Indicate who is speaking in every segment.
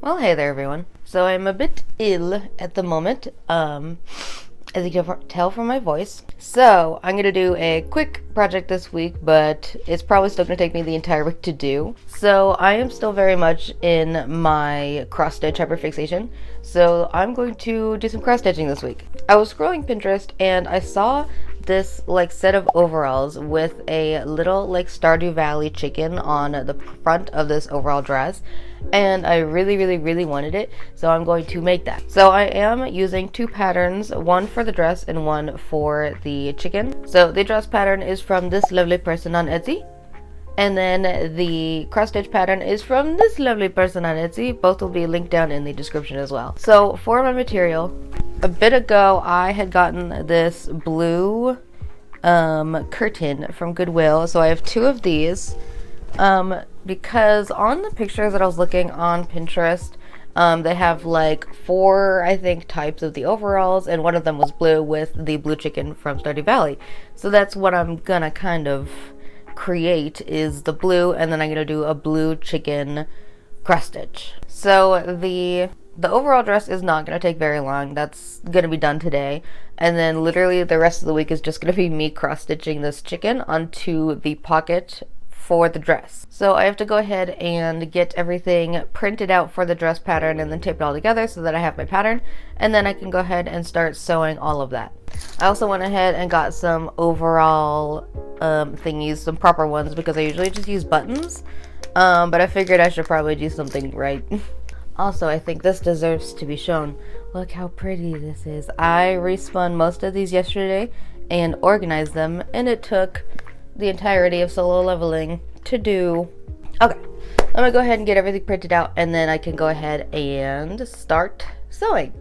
Speaker 1: Well, hey there, everyone. So I'm a bit ill at the moment, as you can tell from my voice. So I'm gonna do a quick project this week, but it's probably still gonna take me the entire week to do. So I am still very much in my cross stitch hyperfixation. So I'm going to do some cross stitching this week. I was scrolling Pinterest and I saw this set of overalls with a little Stardew Valley chicken on the front of this overall dress, and I really wanted it, so I'm going to make that. So I am using two patterns, one for the dress and one for the chicken. So the dress pattern is from this lovely person on Etsy, and then the cross stitch pattern is from this lovely person on Etsy. Both will be linked down in the description as well. So for my material, a bit ago I had gotten this blue curtain from Goodwill, so I have two of these because on the pictures that I was looking on Pinterest, they have four, I think, types of the overalls, and one of them was blue with the blue chicken from Stardew Valley. So that's what I'm gonna kind of create, is the blue, and then I'm gonna do a blue chicken cross stitch. So the overall dress is not going to take very long. That's going to be done today. And then literally the rest of the week is just going to be me cross-stitching this chicken onto the pocket for the dress. So I have to go ahead and get everything printed out for the dress pattern and then tape it all together so that I have my pattern. And then I can go ahead and start sewing all of that. I also went ahead and got some overall thingies, some proper ones, because I usually just use buttons. But I figured I should probably do something right. Also, I think this deserves to be shown. Look how pretty this is. I respun most of these yesterday and organized them, and it took the entirety of solo leveling to do. Okay, I'm gonna go ahead and get everything printed out, and then I can go ahead and start sewing.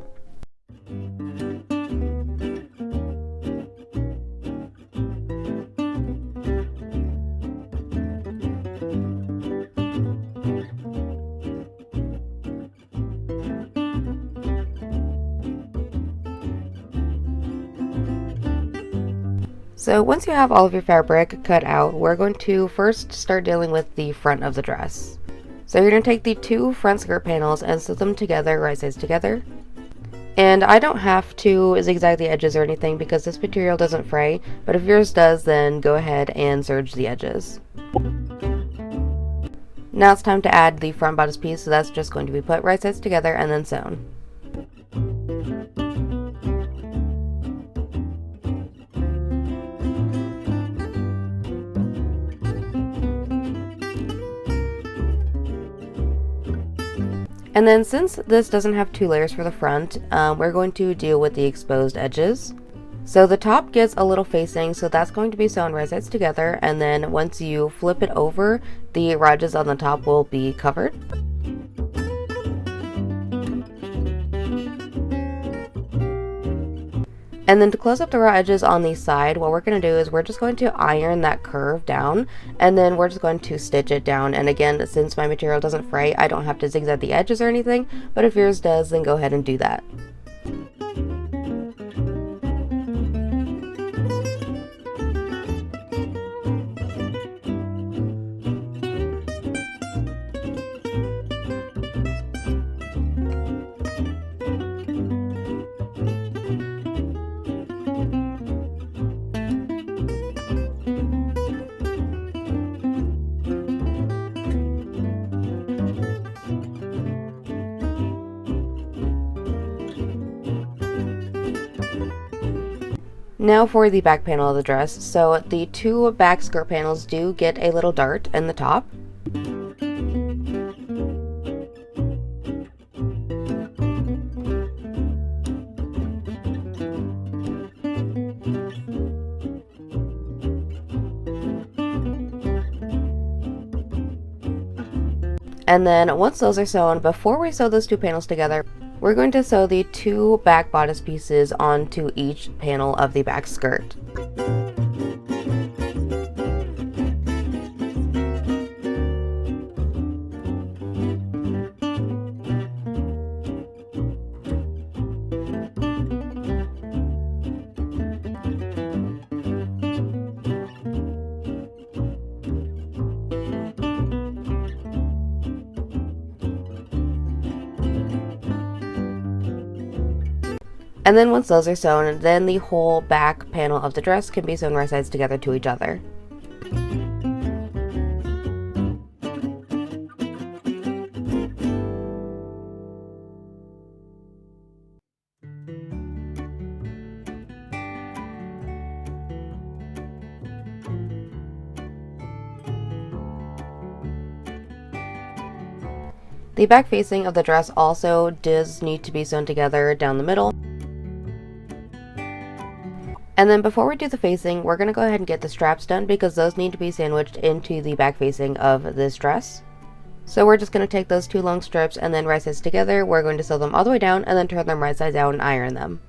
Speaker 1: So once you have all of your fabric cut out, we're going to first start dealing with the front of the dress. So you're going to take the two front skirt panels and sew them together, right sides together. And I don't have to zigzag the edges or anything because this material doesn't fray, but if yours does, then go ahead and serge the edges. Now it's time to add the front bodice piece, so that's just going to be put right sides together and then sewn. And then since this doesn't have two layers for the front, we're going to deal with the exposed edges. So the top gets a little facing, so that's going to be sewn right sides together, and then once you flip it over, the raw edges on the top will be covered. And then to close up the raw edges on the side, what we're going to do is we're just going to iron that curve down, and then we're just going to stitch it down. And again, since my material doesn't fray, I don't have to zigzag the edges or anything, but if yours does, then go ahead and do that. Now for the back panel of the dress. So the two back skirt panels do get a little dart in the top. And then once those are sewn, before we sew those two panels together, we're going to sew the two back bodice pieces onto each panel of the back skirt. And then once those are sewn, then the whole back panel of the dress can be sewn right sides together to each other. The back facing of the dress also does need to be sewn together down the middle. And then before we do the facing, we're going to go ahead and get the straps done because those need to be sandwiched into the back facing of this dress. So we're just going to take those 2 long strips and then right sides together. We're going to sew them all the way down and then turn them right sides out and iron them.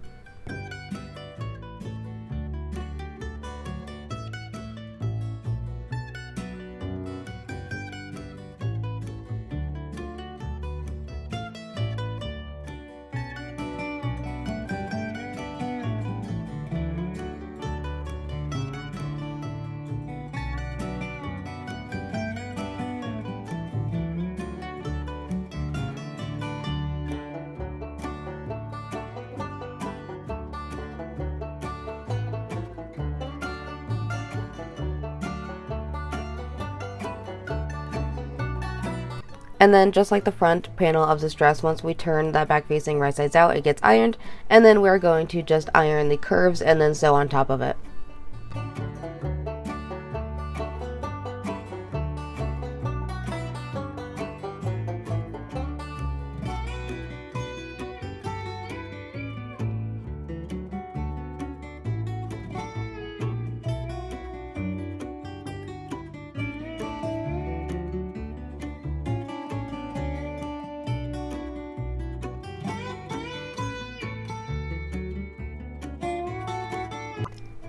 Speaker 1: And then just like the front panel of this dress, once we turn that back facing right sides out, it gets ironed, and then we're going to just iron the curves and then sew on top of it.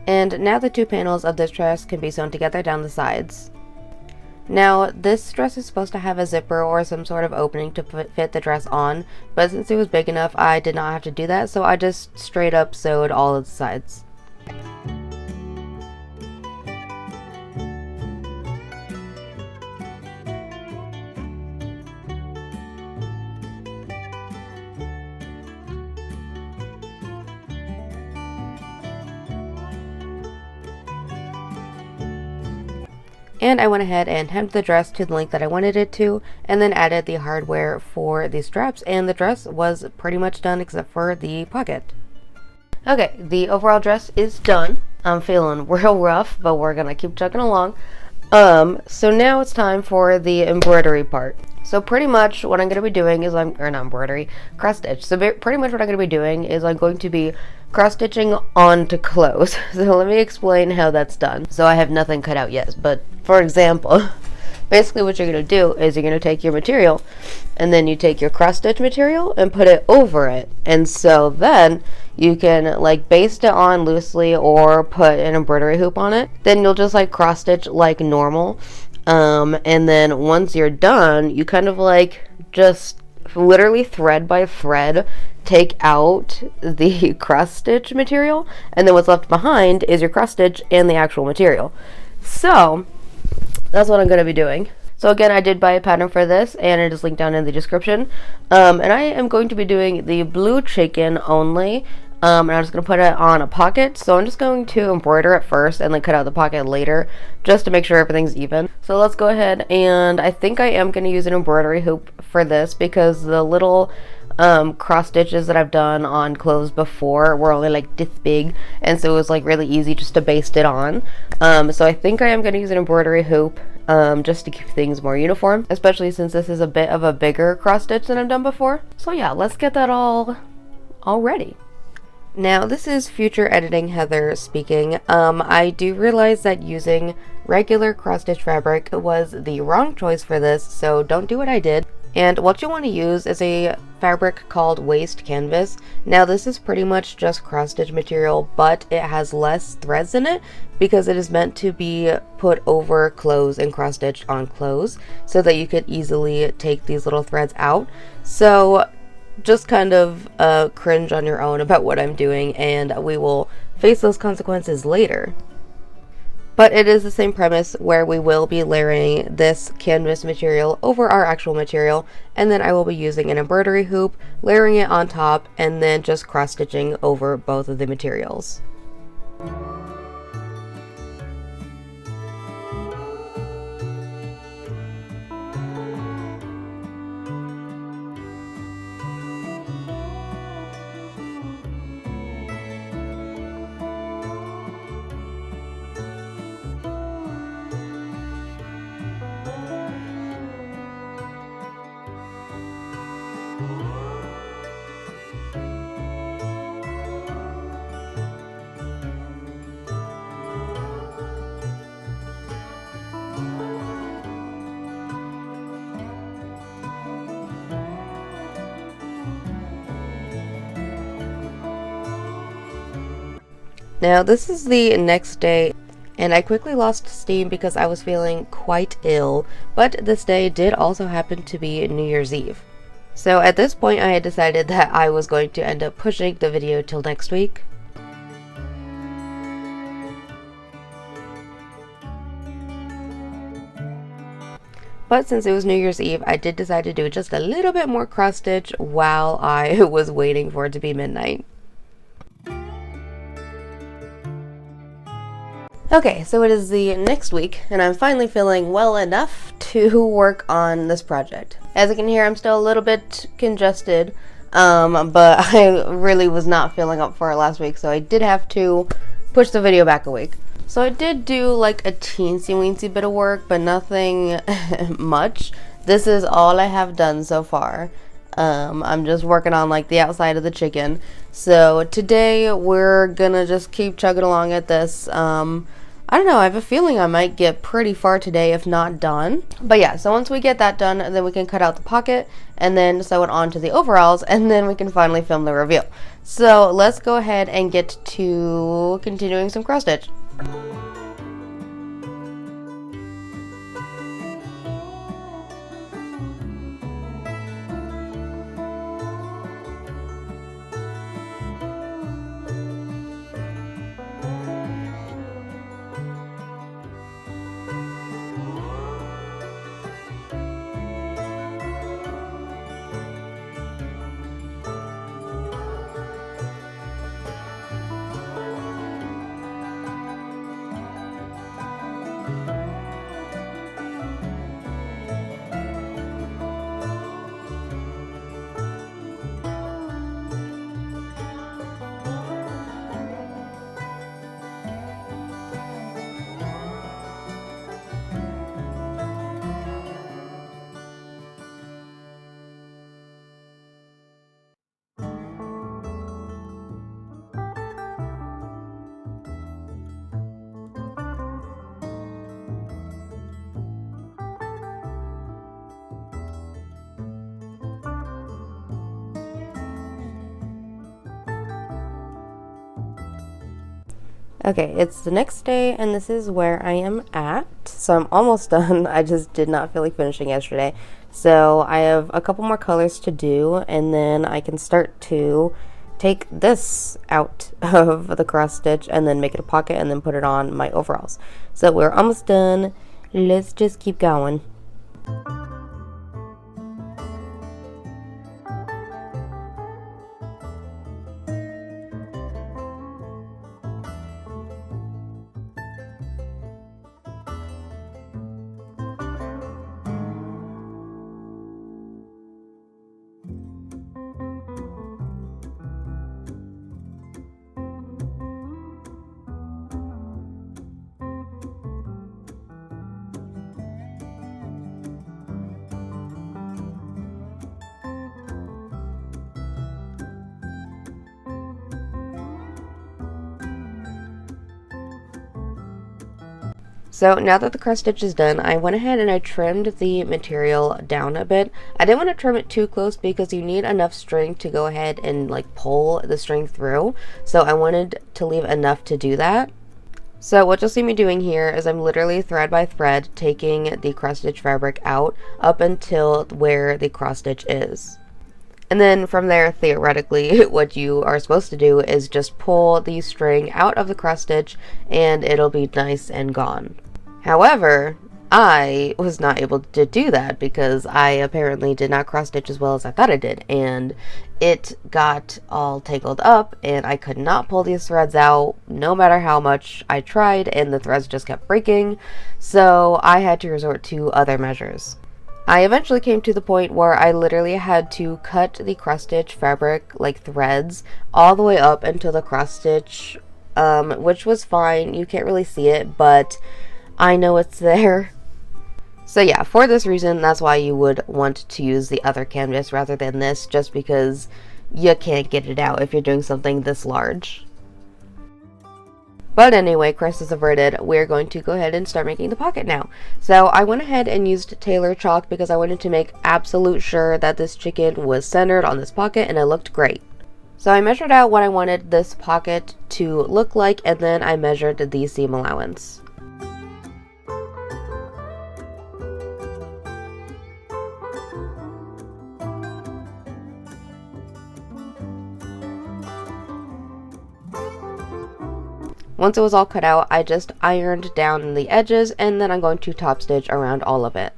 Speaker 1: And now the 2 panels of this dress can be sewn together down the sides. Now, this dress is supposed to have a zipper or some sort of opening to fit the dress on, but since it was big enough, I did not have to do that, so I just straight up sewed all of the sides. And I went ahead and hemmed the dress to the length that I wanted it to, and then added the hardware for the straps, and the dress was pretty much done except for the pocket. Okay, the overall dress is done. I'm feeling real rough, but we're gonna keep chugging along. So now it's time for the embroidery part. So pretty much what I'm going to be doing is not embroidery, cross stitch. So pretty much what I'm going to be doing is I'm going to be cross stitching onto clothes. So let me explain how that's done. So I have nothing cut out yet, but for example, basically what you're going to do is you're going to take your material and then you take your cross stitch material and put it over it. And so then you can like baste it on loosely or put an embroidery hoop on it. Then you'll just like cross stitch like normal. And then once you're done, you kind of like just literally thread by thread take out the cross stitch material, and then what's left behind is your cross stitch and the actual material. So that's what I'm going to be doing. So again, I did buy a pattern for this, and it is linked down in the description. And I am going to be doing the blue chicken only. And I'm just going to put it on a pocket. So I'm just going to embroider it first and then cut out the pocket later just to make sure everything's even. So let's go ahead, and I think I am going to use an embroidery hoop for this because the little cross stitches that I've done on clothes before were only like this big, and so it was like really easy just to baste it on. So I think I am going to use an embroidery hoop just to keep things more uniform, especially since this is a bit of a bigger cross stitch than I've done before. So yeah, let's get that all ready. Now, this is future editing Heather speaking. I do realize that using regular cross-stitch fabric was the wrong choice for this, so don't do what I did. And what you want to use is a fabric called waste canvas. Now, this is pretty much just cross-stitch material, but it has less threads in it because it is meant to be put over clothes and cross-stitched on clothes so that you could easily take these little threads out. So just kind of cringe on your own about what I'm doing, and we will face those consequences later. But it is the same premise where we will be layering this canvas material over our actual material, and then I will be using an embroidery hoop, layering it on top, and then just cross-stitching over both of the materials. Now this is the next day, and I quickly lost steam because I was feeling quite ill, but this day did also happen to be New Year's Eve. So at this point I had decided that I was going to end up pushing the video till next week. But since it was New Year's Eve, I did decide to do just a little bit more cross stitch while I was waiting for it to be midnight. Okay, so it is the next week, and I'm finally feeling well enough to work on this project. As you can hear, I'm still a little bit congested, but I really was not feeling up for it last week, so I did have to push the video back a week. So I did do like a teensy-weensy bit of work, but nothing much. This is all I have done so far. I'm just working on like the outside of the chicken. So today we're gonna just keep chugging along at this. I don't know, I have a feeling I might get pretty far today if not done. But yeah, so once we get that done, then we can cut out the pocket and then sew it onto the overalls, and then we can finally film the reveal. So let's go ahead and get to continuing some cross stitch. Okay, it's the next day, and this is where I am at. So I'm almost done. I just did not feel like finishing yesterday. So I have a couple more colors to do, and then I can start to take this out of the cross stitch and then make it a pocket and then put it on my overalls. So we're almost done. Let's just keep going. So now that the cross stitch is done, I went ahead and I trimmed the material down a bit. I didn't want to trim it too close because you need enough string to go ahead and like pull the string through. So I wanted to leave enough to do that. So what you'll see me doing here is I'm literally thread by thread taking the cross stitch fabric out up until where the cross stitch is. And then from there, theoretically, what you are supposed to do is just pull the string out of the cross stitch and it'll be nice and gone. However, I was not able to do that because I apparently did not cross stitch as well as I thought I did, and it got all tangled up and I could not pull these threads out no matter how much I tried, and the threads just kept breaking, so I had to resort to other measures. I eventually came to the point where I literally had to cut the cross stitch fabric, like threads, all the way up until the cross stitch, which was fine. You can't really see it, but I know it's there. So yeah, for this reason, that's why you would want to use the other canvas rather than this, just because you can't get it out if you're doing something this large. But anyway, crisis averted, we're going to go ahead and start making the pocket now. So I went ahead and used Tailor chalk because I wanted to make absolute sure that this chicken was centered on this pocket and it looked great. So I measured out what I wanted this pocket to look like, and then I measured the seam allowance. Once it was all cut out, I just ironed down the edges, and then I'm going to top stitch around all of it.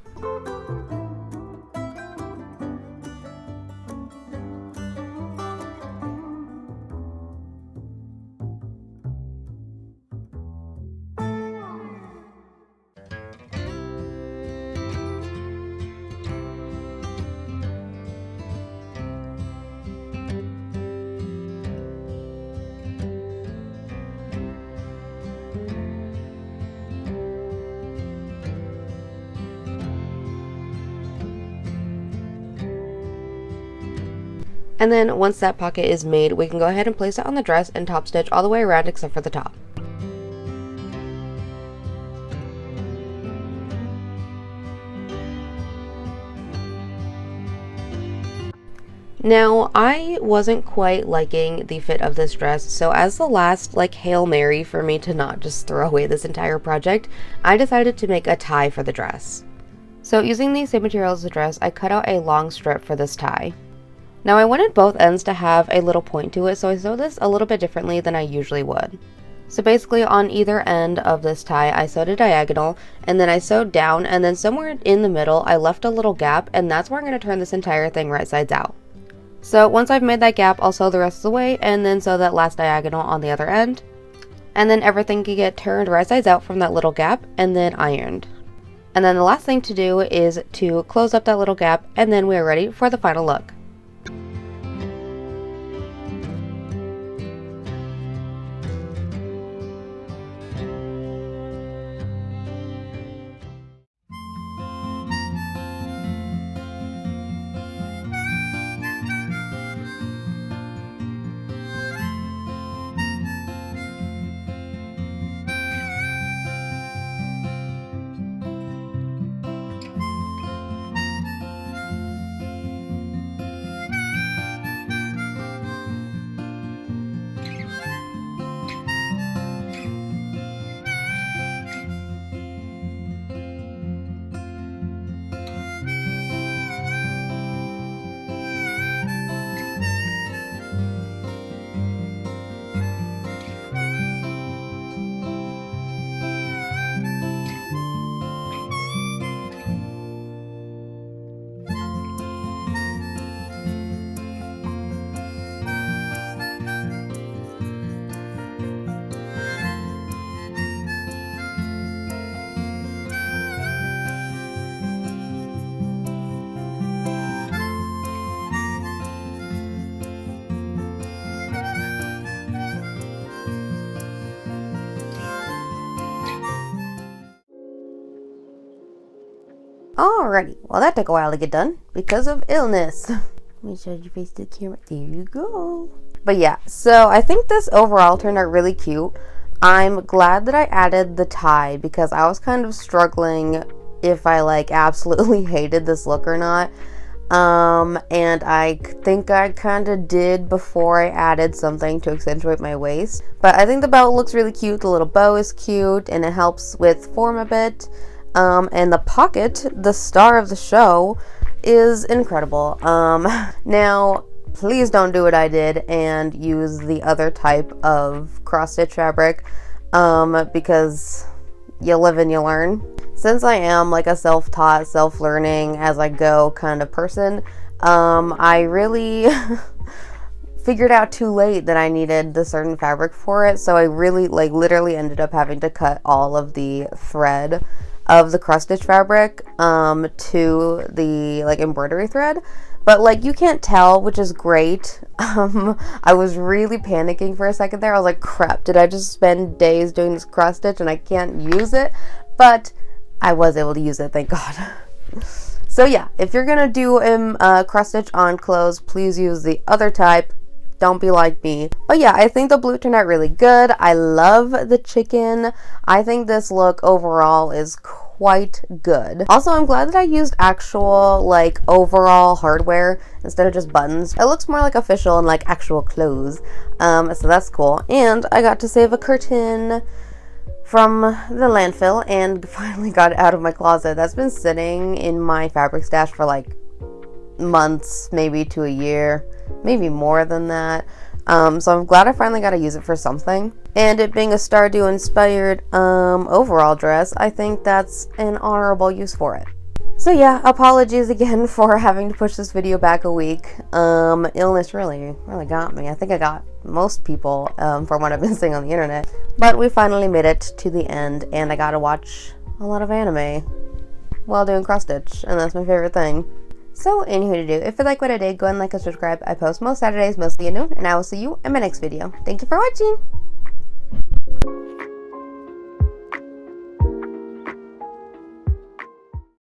Speaker 1: And then once that pocket is made, we can go ahead and place it on the dress and top stitch all the way around except for the top. Now, I wasn't quite liking the fit of this dress, so as the last, Hail Mary for me to not just throw away this entire project, I decided to make a tie for the dress. So using the same material as the dress, I cut out a long strip for this tie. Now I wanted both ends to have a little point to it, so I sewed this a little bit differently than I usually would. So basically on either end of this tie, I sewed a diagonal, and then I sewed down, and then somewhere in the middle, I left a little gap, and that's where I'm going to turn this entire thing right sides out. So once I've made that gap, I'll sew the rest of the way, and then sew that last diagonal on the other end. And then everything can get turned right sides out from that little gap, and then ironed. And then the last thing to do is to close up that little gap, and then we're ready for the final look. Alrighty, well that took a while to get done because of illness. Let me show your face to the camera. There you go. But yeah, so I think this overall turned out really cute. I'm glad that I added the tie because I was kind of struggling if I absolutely hated this look or not. And I think I kind of did before I added something to accentuate my waist. But I think the belt looks really cute. The little bow is cute and it helps with form a bit. And the pocket, the star of the show, is incredible. Now, please don't do what I did and use the other type of cross-stitch fabric, because you live and you learn. Since I am like a self-taught, self-learning as I go kind of person, I really figured out too late that I needed the certain fabric for it, so I really like literally ended up having to cut all of the thread of the cross stitch fabric to the like embroidery thread, but like you can't tell, which is great. I was really panicking for a second there. I was like, crap, did I just spend days doing this cross stitch and I can't use it? But I was able to use it, thank God. So yeah, if you're gonna do cross stitch on clothes, please use the other type. Don't be like me. But yeah, I think the blue turned out really good. I love the chicken. I think this look overall is quite good. Also, I'm glad that I used actual like overall hardware instead of just buttons. It looks more like official and like actual clothes. So that's cool. And I got to save a curtain from the landfill and finally got it out of my closet. That's been sitting in my fabric stash for like months, maybe to a year, maybe more than that. So I'm glad I finally got to use it for something. And it being a Stardew inspired overall dress, I think that's an honorable use for it. So yeah, apologies again for having to push this video back a week. Illness really got me. I think I got most people from what I've been seeing on the internet. But we finally made it to the end, and I got to watch a lot of anime while doing cross stitch, and that's my favorite thing. So, anywho to do, if you like what I did, go and like and subscribe. I post most Saturdays, mostly at noon, and I will see you in my next video. Thank you for watching!